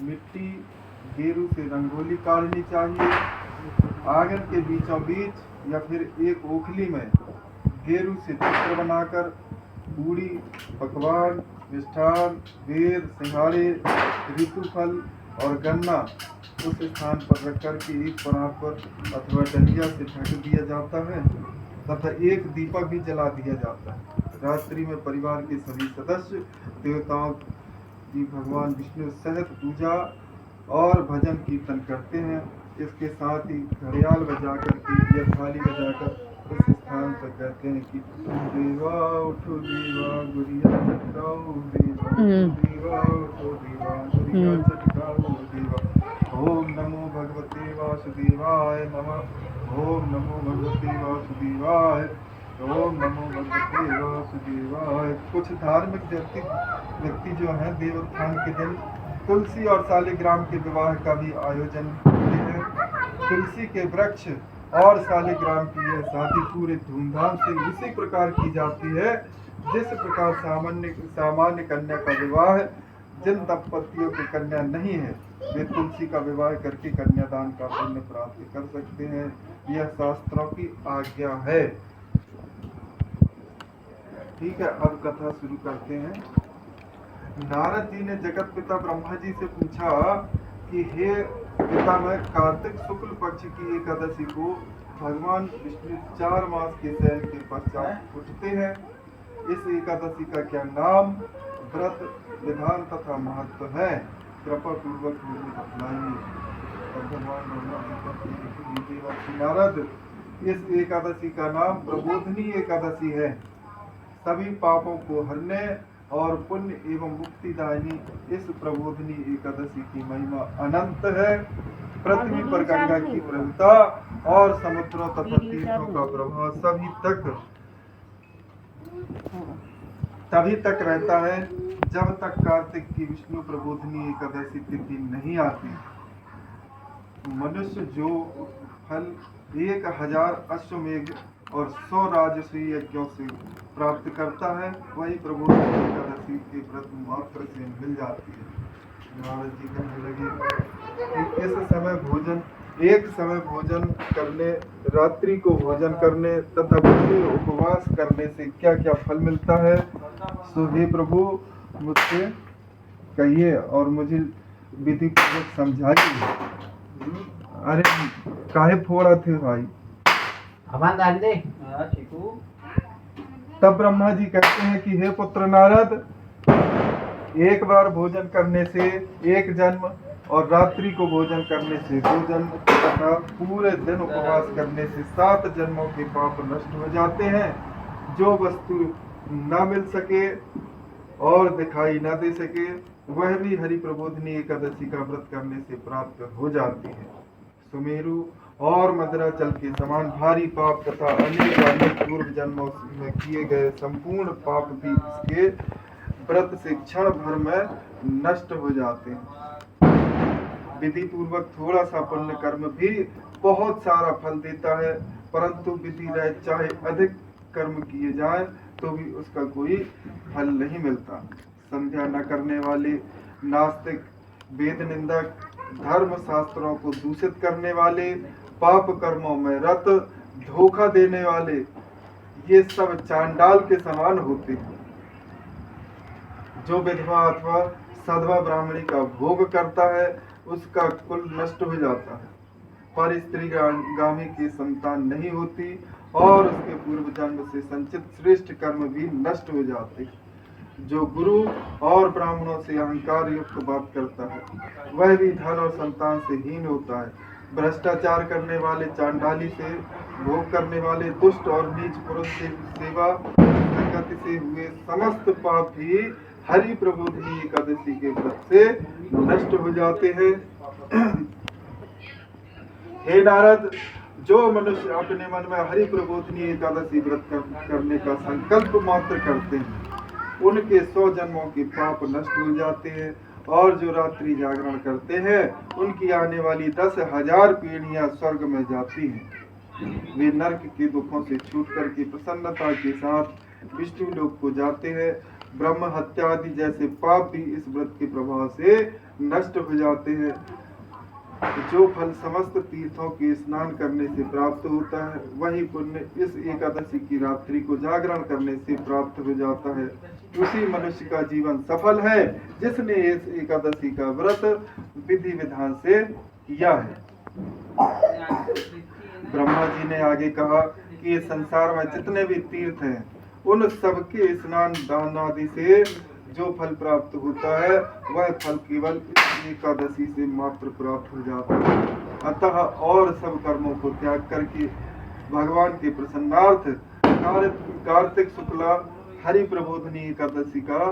मिट्टी गेरू से रंगोली काटनी चाहिए। आंगन के बीचों बीच या फिर एक ओखली में गेरू से चित्र बनाकर पूड़ी, पकवान, मिष्ठान, बेर, सिंघाड़े, ऋतुफल और गन्ना उस स्थान पर रख कर के एक परात पर अथवा डलिया से ढक दिया जाता है तथा एक दीपक भी जला दिया जाता है। रात्रि में परिवार के सभी सदस्य देवताओं की भगवान विष्णु सहित पूजा और भजन कीर्तन करते हैं। इसके साथ ही घड़ियाल बजा करके या थाली बजाकर उस स्थान पर कहते हैं कि देवा उठो देवा गुड़िया चटकाओ देवा, देवा उठो देवा गुड़िया चटकाओ देवा। ओम नमो भगवते वासुदेवाय नमः। ओम नमो भगवते वासुदेवाय। ओम नमो भगवते वासुदेवाय। कुछ धार्मिक व्यक्ति जो है देवोत्थान के दिन तुलसी और शालिग्राम के विवाह का भी आयोजन करते हैं। तुलसी के वृक्ष और शालिग्राम की यह शादी पूरे धूमधाम से उसी प्रकार की जाती है जिस प्रकार सामान्य कन्या का विवाह जिन दंपतियों की कन्या नहीं है वे तुलसी का विवाह करके कन्यादान का पुण्य प्राप्त कर सकते हैं। यह शास्त्रों की आज्ञा है। ठीक है, अब कथा शुरू करते हैं। नारद जी ने जगत पिता ब्रह्मा जी से पूछा कि हे पितामह, कार्तिक शुक्ल पक्ष की एकादशी को भगवान विष्णु 4 मास के शयन के पश्चात उठते हैं। इस एकादशी का क्या नाम, व्रत, विधान तथा महत्व है, कृपा पूर्वक मुझे बतलाइए। नारद, इस एकादशी का नाम प्रबोधनी एकादशी है। सभी पापों को हरने और पुण्य एवं मुक्तिदायिनी इस प्रबोधनी एकादशी की महिमा अनंत है। पृथ्वी पर गंगा की प्रभुता और समुद्रों तथा तीर्थों का प्रभाव तभी तक रहता है जब तक कार्तिक की विष्णु प्रबोधनी एकादशी तिथि नहीं आती। मनुष्य जो फल 1000 अश्वमेघ और 100 राजसूय यज्ञों से प्राप्त करता है वही प्रबोधनी एकादशी के व्रत मात्र से मिल जाती है। नारद जी कहने लगे कि एक समय भोजन करने, रात्रि को भोजन करने तथा पूरे उपवास करने से क्या क्या फल मिलता है, सो हे प्रभु मुझसे कहिए और मुझे विधि पूर्वक समझाइए। अरे काहे फोड़ा थे भाई? तब ब्रह्मा जी कहते हैं कि हे पुत्र नारद, एक बार भोजन करने से 1 जन्म और रात्रि को भोजन करने से 2 जन्म तथा पूरे दिन उपवास करने से 7 जन्मों के पाप नष्ट हो जाते हैं। जो वस्तु न मिल सके और दिखाई न दे सके वह भी हरि प्रबोधनी एकादशी का व्रत करने से प्राप्त हो जाती है। सुमेरु और मदराचल के समान भारी पाप तथा अनेक पूर्व जन्मों में किए गए संपूर्ण पाप भी इसके व्रत से क्षण भर में नष्ट हो जाते हैं। विधि पूर्वक थोड़ा सा पुण्य कर्म भी बहुत सारा फल देता है, परंतु विधि रह चाहे अधिक कर्म किए जाए तो भी उसका कोई फल नहीं मिलता। संध्या न करने वाले, नास्तिक, वेद निंदक, धर्म शास्त्रों को दूषित करने वाले, पाप कर्मों में रत, धोखा देने वाले, ये सब चांडाल के समान होते हैं। जो विधवा अथवा सधवा ब्राह्मणी का भोग करता है उसका कुल नष्ट हो जाता है, पर स्त्रीगामी की संतान नहीं होती और उसके पूर्व जन्म से संचित श्रेष्ठ कर्म भी नष्ट हो जाते हैं। जो गुरु और ब्राह्मणों से अहंकार युक्त बात करता है वह भी धन और संतान से हीन होता है। भ्रष्टाचार करने वाले, चांडाली से भोग करने वाले, दुष्ट और नीच पुरुष से सेवा संगति से हुए समस्त पाप भी हरि प्रबोधनी एकादशी के व्रत से नष्ट हो जाते हैं। हे नारद, जो मनुष्य अपने मन में हरि प्रबोधनी एकादशी व्रत करने का संकल्प मात्र करते हैं उनके 100 जन्मों के पाप नष्ट हो जाते हैं, और जो रात्रि जागरण करते हैं उनकी आने वाली 10,000 पीढ़ियां स्वर्ग में जाती हैं। वे नरक के दुखों से छूट करके प्रसन्नता के साथ विष्णु लोक को जाते हैं। ब्रह्म हत्या आदि जैसे पाप भी इस व्रत के प्रभाव से नष्ट हो जाते हैं। जो फल समस्त तीर्थों के स्नान करने से प्राप्त होता है, वही पुण्य इस एकादशी की रात्रि को जागरण करने से प्राप्त हो जाता है। उसी मनुष्य का जीवन सफल है जिसने इस एकादशी का व्रत विधि विधान से किया है। ब्रह्मा जी ने आगे कहा कि इस संसार में जितने भी तीर्थ हैं, उन सबके स्नान दान आदि से जो फल प्राप्त होता है, वह फल केवल इस एकादशी से मात्र प्राप्त हो जाता है। अतः और सब कर्मों को त्याग करके भगवान के प्रसन्नार्थ कार्तिक शुक्ला हरि प्रबोधनी एकादशी का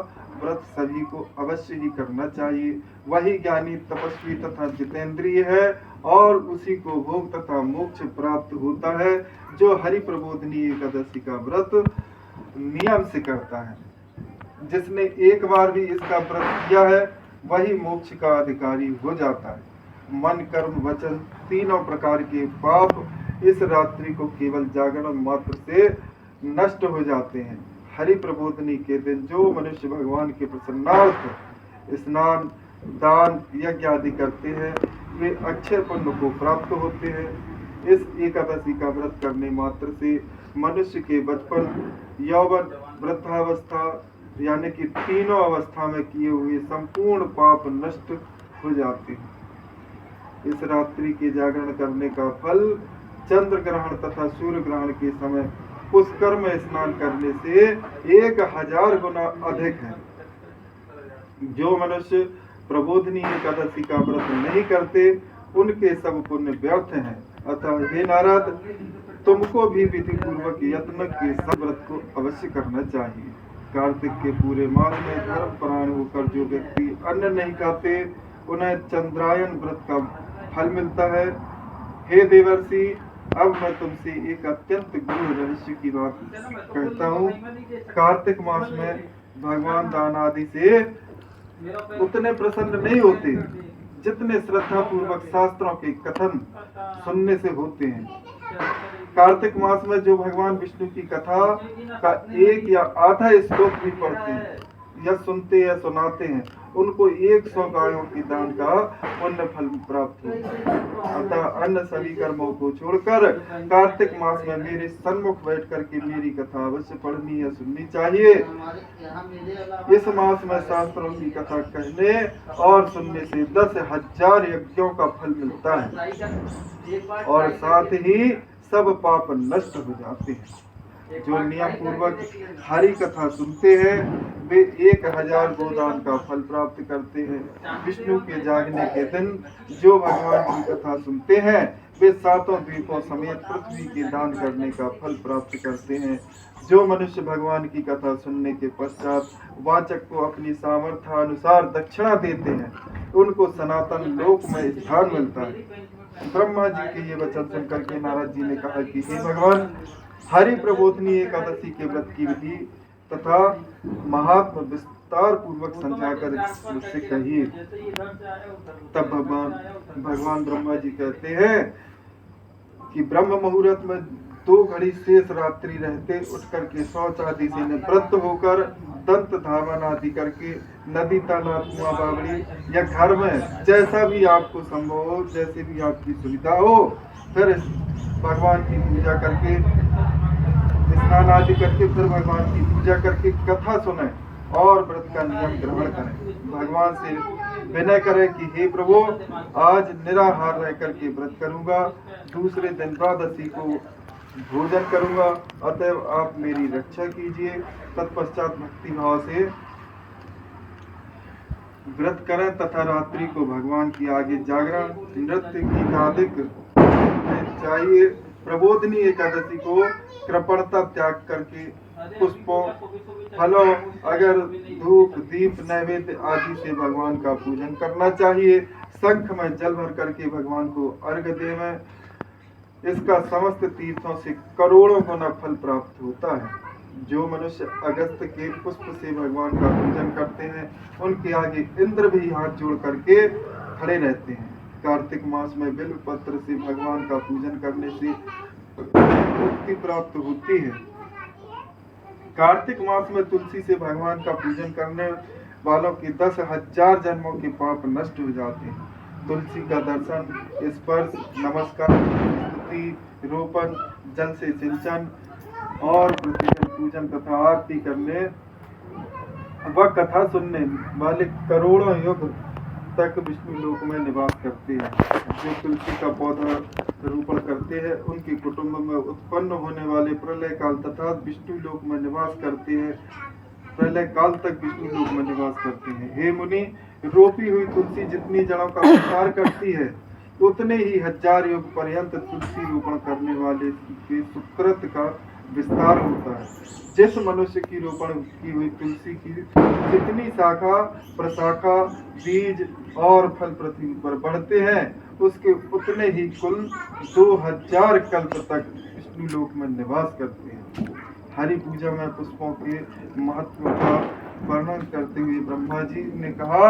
व्रत सभी को अवश्य ही करना चाहिए। वही ज्ञानी, तपस्वी तथा जितेंद्रिय है और उसी को भोग तथा मोक्ष प्राप्त होता है, जो हरि प्रबोधनी एकादशी का व्रत नियम से करता है। जिसने एक बार भी इसका व्रत किया है, वही मोक्ष का अधिकारी हो जाता है। मन, कर्म, वचन तीनों प्रकार के पाप इस रात्रि को केवल जागरण मात्र से नष्ट हो जाते हैं। हरि प्रबोधनी के दिन जो मनुष्य भगवान के प्रसन्नार्थ स्नान, दान, यज्ञ आदि करते हैं, वे अक्षय पुण्य को प्राप्त होते हैं। इस एकादशी का व्रत करने मात्र से मनुष्य के बचपन, यौवन, वृद्धावस्था यानी कि तीनों अवस्था में किए हुए संपूर्ण पाप नष्ट हो जाते हैं। इस रात्रि के जागरण करने का फल चंद्र ग्रहण तथा सूर्य ग्रहण के समय पुष्कर में स्नान करने से 1000 गुना अधिक है। जो मनुष्य प्रबोधनी एकादशी का व्रत नहीं करते, उनके सब पुण्य व्यर्थ हैं। अतः हे नारद, तुमको भी विधि पूर्वक यत्न के सब व्रत को अवश्य करना चाहिए। कार्तिक के पूरे मास में धर्म परायण होकर जो व्यक्ति अन्न नहीं खाते, उन्हें चंद्रायन व्रत का फल मिलता है। हे देवर्षि, अब मैं तुमसे एक अत्यंत गूढ़ रहस्य की बात कहता हूँ। कार्तिक मास में भगवान दान आदि से उतने प्रसन्न नहीं होते जितने श्रद्धा पूर्वक शास्त्रों के कथन सुनने से होते हैं। कार्तिक मास में जो भगवान विष्णु की कथा का एक या आधा श्लोक भी पढ़ते हैं या सुनते या सुनाते हैं, उनको 100 गायों की दान का पुण्य फल प्राप्त होता है। अतः अन्य सभी कर्मों को छोड़कर कार्तिक मास में मेरे सन्मुख बैठ करके मेरी कथा अवश्य पढ़नी या सुननी चाहिए। इस मास में शास्त्रों की कथा कहने और सुनने से 10,000 यज्ञों का फल मिलता है और साथ ही सब पाप नष्ट हो जाते हैं। जो नियम पूर्वक हरि कथा सुनते हैं, वे 1000 गोदान का फल प्राप्त करते हैं। विष्णु के जागने के दिन जो भगवान की कथा सुनते हैं, वे 7 द्वीपों समेत पृथ्वी के दान करने का फल प्राप्त करते हैं। जो मनुष्य भगवान की कथा सुनने के पश्चात वाचक को अपनी सामर्थ्य अनुसार दक्षिणा देते हैं, उनको सनातन लोक में स्थान मिलता है। ब्रह्मा जी के ये वचन सुनकर के नारद जी ने कहा कि हे भगवान, हरि प्रबोधनी एकादशी के व्रत की विधि तथा महात्म विस्तार पूर्वक समझाकर मुझसे कहिए। तब भगवान ब्रह्मा जी कहते हैं कि ब्रह्म मुहूर्त में 2 घड़ी शेष रात्रि रहते उठ करके शौच आदि से निवृत्त होकर दंत धावन आदि करके नदी, तालाब, कुआं, बावड़ी या घर में जैसा भी आपको संभव हो, जैसे भी आपकी सुविधा हो, फिर भगवान की पूजा करके स्नान आदि करके फिर भगवान की पूजा करके कथा सुने और व्रत का नियम ग्रहण करें। भगवान से विनय करें कि हे प्रभु, आज निराहार रह करके व्रत करूंगा, दूसरे दिन द्वादशी को भोजन करूंगा, अतएव आप मेरी रक्षा कीजिए। तत्पश्चात भक्ति भाव से व्रत करें तथा रात्रि को भगवान की आगे जागरण, नृत्य, गीतादिक चाहिए। प्रबोधनी एकादशी को कृपणता त्याग करके पुष्पों, फलों, अगर धूप, दीप, नैवेद्य आदि से भगवान का पूजन करना चाहिए। शंख में जल भर करके भगवान को अर्घ्य देवें। इसका समस्त तीर्थों से करोड़ों गुना फल प्राप्त होता है। जो मनुष्य अगस्त के पुष्प से भगवान का पूजन करते हैं, उनके आगे इंद्र भी हाथ जोड़ करके खड़े रहते हैं। कार्तिक मास में बिल्व पत्र से भगवान का पूजन करने से मुक्ति प्राप्त होती है। कार्तिक मास में तुलसी से भगवान का पूजन करने वालों के 10,000 जन्मों के पाप नष्ट हो जाते हैं। तुलसी का दर्शन, स्पर्श, नमस्कार, स्तुति, रोपण, जल से सिंचन और प्रतिदिन पूजन तथा आरती करने व कथा सुनने वाले करोड़ों युग तक विष्णु लोक में निवास करते हैं। जो तुलसी का पौधा रोपण करते हैं उनके कुटुंब में उत्पन्न होने वाले प्रलय काल तथा विष्णु लोक में निवास करते हैं, प्रलय काल तक विष्णु लोक में निवास करते हैं। हे मुनि, रोपी हुई तुलसी जितनी जड़ों का विस्तार करती है उतने ही 1000 युग पर्यंत तुलसी रोपण करने वाले के सुकृत का विस्तार होता है। जिस मनुष्य की रोपण की हुई तुलसी की जितनी शाखा, प्रशाखा, बीज और फल पृथ्वी पर बढ़ते हैं उसके उतने ही कुल 2000 कल्प तक विष्णु लोक में निवास करते हैं। हरि पूजा में पुष्पों के महत्व का वर्णन करते हुए ब्रह्मा जी ने कहा